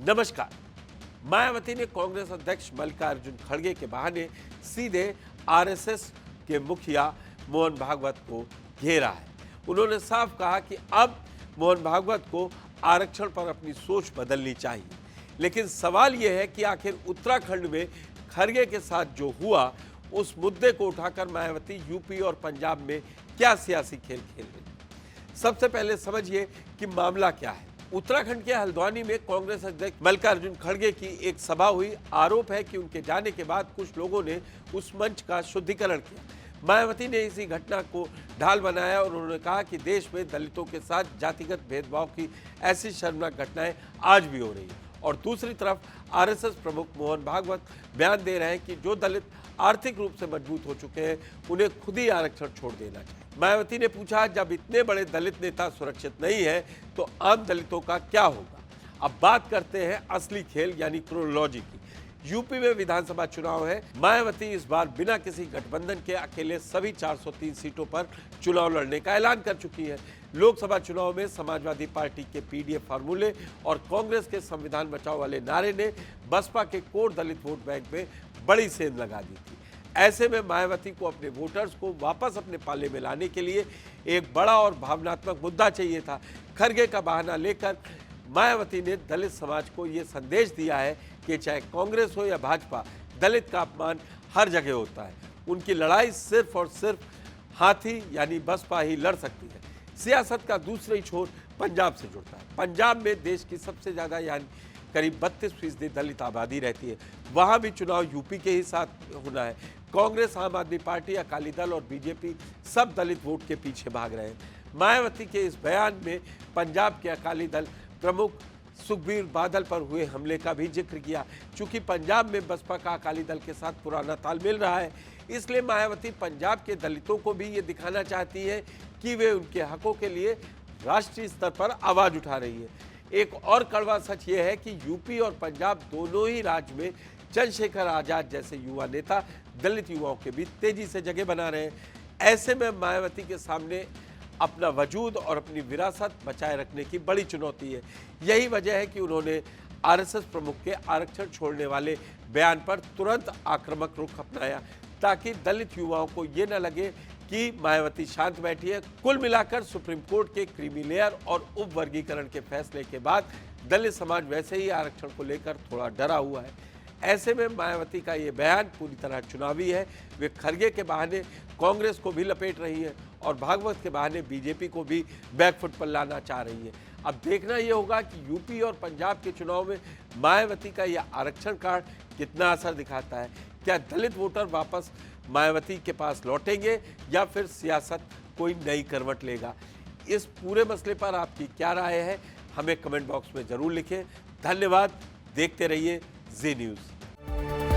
नमस्कार। मायावती ने कांग्रेस अध्यक्ष मल्लिकार्जुन खड़गे के बहाने सीधे आरएसएस के मुखिया मोहन भागवत को घेरा है। उन्होंने साफ कहा कि अब मोहन भागवत को आरक्षण पर अपनी सोच बदलनी चाहिए। लेकिन सवाल यह है कि आखिर उत्तराखंड में खड़गे के साथ जो हुआ, उस मुद्दे को उठाकर मायावती यूपी और पंजाब में क्या सियासी खेल खेल रही है। सबसे पहले समझिए कि मामला क्या है। उत्तराखंड के हल्द्वानी में कांग्रेस अध्यक्ष मल्लिकार्जुन खड़गे की एक सभा हुई। आरोप है कि उनके जाने के बाद कुछ लोगों ने उस मंच का शुद्धिकरण किया। मायावती ने इसी घटना को ढाल बनाया और उन्होंने कहा कि देश में दलितों के साथ जातिगत भेदभाव की ऐसी शर्मनाक घटनाएं आज भी हो रही हैं। और दूसरी तरफ आरएसएस प्रमुख मोहन भागवत बयान दे रहे हैं कि जो दलित आर्थिक रूप से मजबूत हो चुके हैं, उन्हें खुद ही आरक्षण छोड़ देना चाहिए। मायावती ने पूछा, जब इतने बड़े दलित नेता सुरक्षित नहीं है तो आम दलितों का क्या होगा। अब बात करते हैं असली खेल यानी क्रोनोलॉजी की। यूपी में विधानसभा चुनाव है। मायावती इस बार बिना किसी गठबंधन के अकेले सभी 403 सीटों पर चुनाव लड़ने का ऐलान कर चुकी है। लोकसभा चुनाव में समाजवादी पार्टी के पीडीएफ फार्मूले और कांग्रेस के संविधान बचाओ वाले नारे ने बसपा के कोर दलित वोट बैंक में बड़ी सेंध लगा दी थी। ऐसे में मायावती को अपने वोटर्स को वापस अपने पाले में लाने के लिए एक बड़ा और भावनात्मक मुद्दा चाहिए था। खड़गे का बहाना लेकर मायावती ने दलित समाज को ये संदेश दिया है कि चाहे कांग्रेस हो या भाजपा, दलित का अपमान हर जगह होता है। उनकी लड़ाई सिर्फ और सिर्फ हाथी यानी बसपा ही लड़ सकती है। सियासत का दूसरा ही छोर पंजाब से जुड़ता है। पंजाब में देश की सबसे ज़्यादा यानी करीब 32% दलित आबादी रहती है। वहाँ भी चुनाव यूपी के ही साथ होना है। कांग्रेस, आम आदमी पार्टी, अकाली दल और बीजेपी सब दलित वोट के पीछे भाग रहे हैं। मायावती के इस बयान में पंजाब के अकाली दल प्रमुख सुखबीर बादल पर हुए हमले का भी जिक्र किया। चूंकि पंजाब में बसपा का अकाली दल के साथ पुराना तालमेल रहा है, इसलिए मायावती पंजाब के दलितों को भी ये दिखाना चाहती है कि वे उनके हकों के लिए राष्ट्रीय स्तर पर आवाज उठा रही है। एक और कड़वा सच ये है कि यूपी और पंजाब दोनों ही राज्य में चंद्रशेखर आजाद जैसे युवा नेता दलित युवाओं के बीच तेजी से जगह बना रहे हैं। ऐसे में मायावती के सामने अपना वजूद और अपनी विरासत बचाए रखने की बड़ी चुनौती है। यही वजह है कि उन्होंने आरएसएस प्रमुख के आरक्षण छोड़ने वाले बयान पर तुरंत आक्रामक रुख अपनाया, ताकि दलित युवाओं को ये न लगे कि मायावती शांत बैठी है। कुल मिलाकर सुप्रीम कोर्ट के क्रीमी लेयर और उप वर्गीकरण के फैसले के बाद दलित समाज वैसे ही आरक्षण को लेकर थोड़ा डरा हुआ है। ऐसे में मायावती का ये बयान पूरी तरह चुनावी है। वे खड़गे के बहाने कांग्रेस को भी लपेट रही है और भागवत के बहाने बीजेपी को भी बैकफुट पर लाना चाह रही है। अब देखना ये होगा कि यूपी और पंजाब के चुनाव में मायावती का यह आरक्षण कार्ड कितना असर दिखाता है। क्या दलित वोटर वापस मायावती के पास लौटेंगे या फिर सियासत कोई नई करवट लेगा। इस पूरे मसले पर आपकी क्या राय है, हमें कमेंट बॉक्स में ज़रूर लिखें। धन्यवाद। देखते रहिए जी न्यूज़।